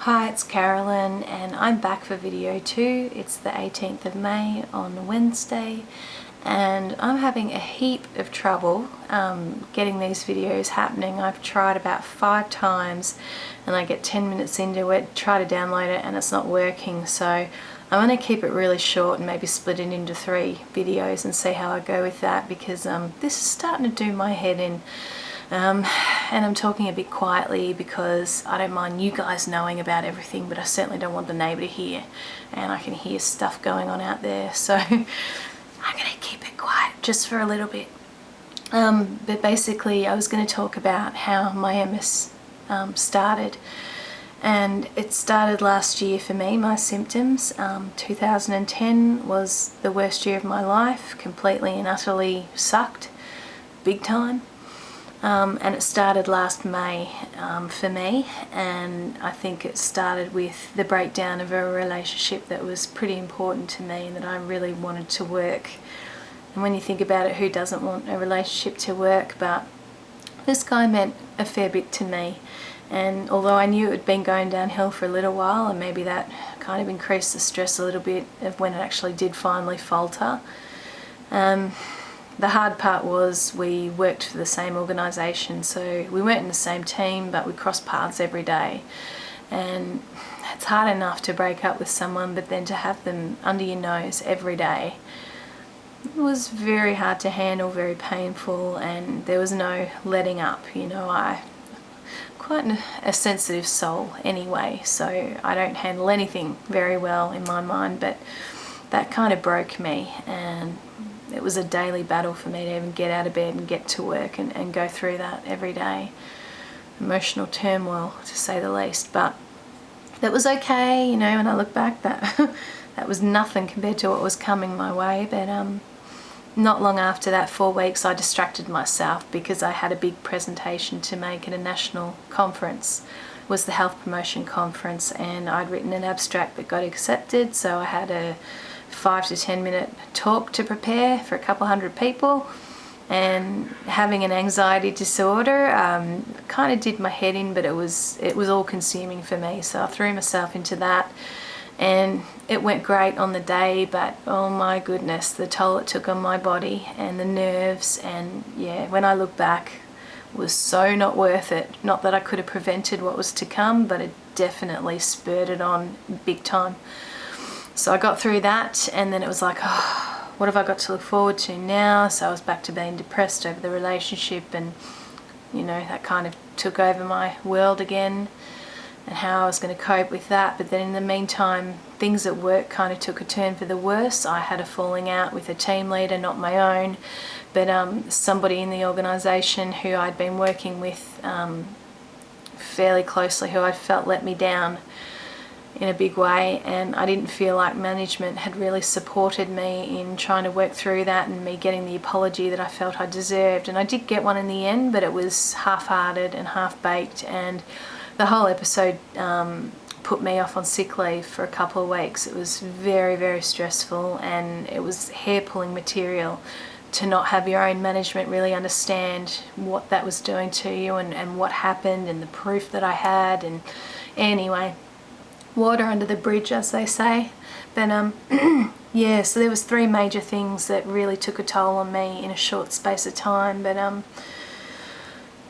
Hi, it's Carolyn and I'm back for video 2. It's the 18th of May on Wednesday and I'm having a heap of trouble getting these videos happening. I've tried about 5 times and I get 10 minutes into it, try to download it and it's not working, so I'm going to keep it really short and maybe split it into 3 videos and see how I go with that, because this is starting to do my head in. And I'm talking a bit quietly because I don't mind you guys knowing about everything, but I certainly don't want the neighbour to hear, and I can hear stuff going on out there, so I'm going to keep it quiet just for a little bit. But basically I was going to talk about how my MS started, and it started last year for me, my symptoms. 2010 was the worst year of my life, completely and utterly sucked, big time. And it started last May for me, and I think it started with the breakdown of a relationship that was pretty important to me and that I really wanted to work. And when you think about it, who doesn't want a relationship to work? But this guy meant a fair bit to me, and although I knew it had been going downhill for a little while, and maybe that kind of increased the stress a little bit of when it actually did finally falter. The hard part was we worked for the same organisation, so we weren't in the same team, but we crossed paths every day. And it's hard enough to break up with someone, but then to have them under your nose every day, it was very hard to handle, very painful, and there was no letting up. You know, I'm quite a sensitive soul anyway, so I don't handle anything very well in my mind, but that kind of broke me, and it was a daily battle for me to even get out of bed and get to work and go through that every day. Emotional turmoil, to say the least. But that was okay, you know, when I look back, that was nothing compared to what was coming my way. But not long after that, 4 weeks, I distracted myself because I had a big presentation to make at a national conference. It was the Health Promotion Conference, and I'd written an abstract that got accepted, so I had a 5 to 10 minute talk to prepare for a couple hundred people, and having an anxiety disorder kind of did my head in, but it was all consuming for me, so I threw myself into that, and it went great on the day, but oh my goodness, the toll it took on my body and the nerves, and yeah, when I look back, it was so not worth it. Not that I could have prevented what was to come, but it definitely spurred it on big time. So I got through that, and then it was like, oh, what have I got to look forward to now? So I was back to being depressed over the relationship, and you know, that kind of took over my world again and how I was going to cope with that. But then in the meantime, things at work kind of took a turn for the worse. I had a falling out with a team leader, not my own, but somebody in the organisation who I'd been working with fairly closely, who I felt let me down in a big way, and I didn't feel like management had really supported me in trying to work through that and me getting the apology that I felt I deserved. And I did get one in the end, but it was half-hearted and half-baked, and the whole episode put me off on sick leave for a couple of weeks. It was very, very stressful, and it was hair-pulling material to not have your own management really understand what that was doing to you and what happened and the proof that I had. And anyway, water under the bridge, as they say. But yeah, so there was 3 major things that really took a toll on me in a short space of time. But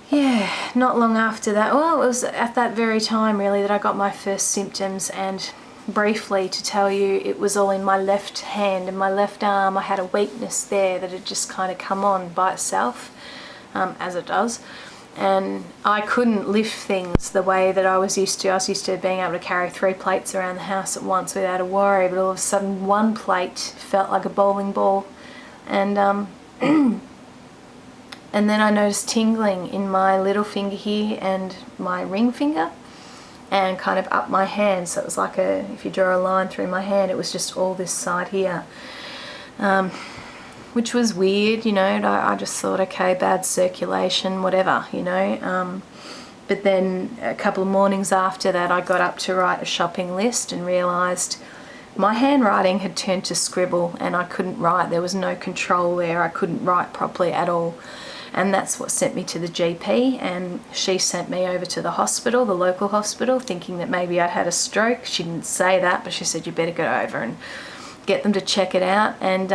yeah, not long after that, well, it was at that very time really that I got my first symptoms, and briefly to tell you, it was all in my left hand and my left arm. I had a weakness there that had just kind of come on by itself, as it does. And I couldn't lift things the way that I was used to. I was used to being able to carry 3 plates around the house at once without a worry, but all of a sudden 1 plate felt like a bowling ball. And and then I noticed tingling in my little finger here and my ring finger, and kind of up my hand. So it was like if you draw a line through my hand, it was just all this side here. Which was weird, you know. I just thought, okay, bad circulation, whatever, you know. But then a couple of mornings after that, I got up to write a shopping list and realised my handwriting had turned to scribble, and I couldn't write. There was no control there. I couldn't write properly at all. and that's what sent me to the GP, and she sent me over to the hospital, the local hospital, thinking that maybe I'd had a stroke. She didn't say that, but she said you better go over and get them to check it out. And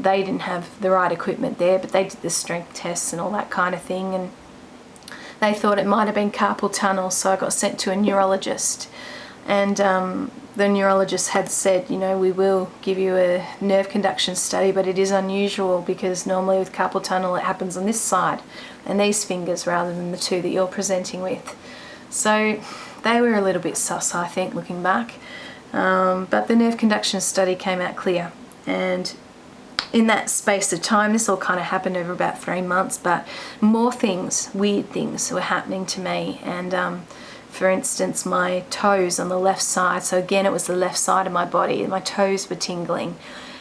they didn't have the right equipment there, but they did the strength tests and all that kind of thing, and they thought it might have been carpal tunnel, so I got sent to a neurologist. And the neurologist had said, you know, we will give you a nerve conduction study, but it is unusual because normally with carpal tunnel it happens on this side and these fingers rather than the two that you're presenting with. So they were a little bit sus, I think, looking back. But the nerve conduction study came out clear, and in that space of time, this all kind of happened over about 3 months, but more things, weird things were happening to me. And for instance, my toes on the left side, so again it was the left side of my body, my toes were tingling,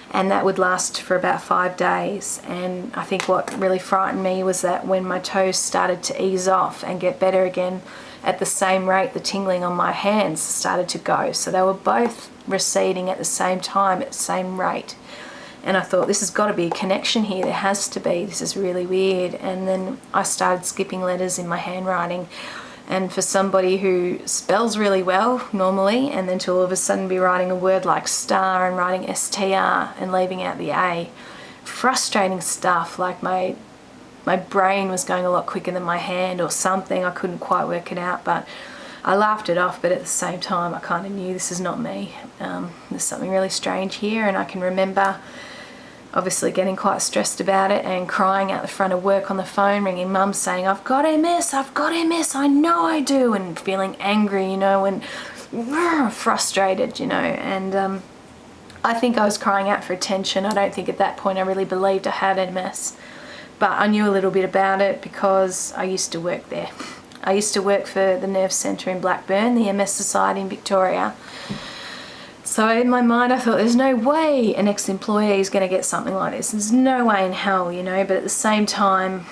and that would last for about 5 days. And I think what really frightened me was that when my toes started to ease off and get better again, at the same rate the tingling on my hands started to go. So they were both receding at the same time, at the same rate. And I thought, this has got to be a connection here, there has to be, this is really weird. And then I started skipping letters in my handwriting. And for somebody who spells really well normally, and then to all of a sudden be writing a word like star and writing STR and leaving out the A, frustrating stuff, like my brain was going a lot quicker than my hand or something. I couldn't quite work it out, but I laughed it off. But at the same time I kind of knew this is not me. There's something really strange here. And I can remember obviously getting quite stressed about it and crying out the front of work on the phone, ringing mum saying, I've got MS, I know I do, and feeling angry, you know, and frustrated, you know. And I think I was crying out for attention. I don't think at that point I really believed I had MS, but I knew a little bit about it because I used to work there. I used to work for the Nerve Centre in Blackburn, the MS Society in Victoria. So in my mind I thought, there's no way an ex-employee is going to get something like this. There's no way in hell, you know. But at the same time,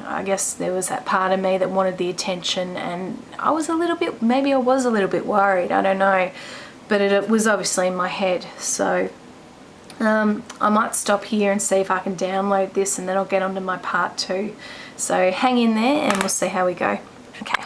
I guess there was that part of me that wanted the attention, and I was a little bit worried, I don't know. But it was obviously in my head. So I might stop here and see if I can download this, and then I'll get on to my part 2. So hang in there and we'll see how we go. Okay.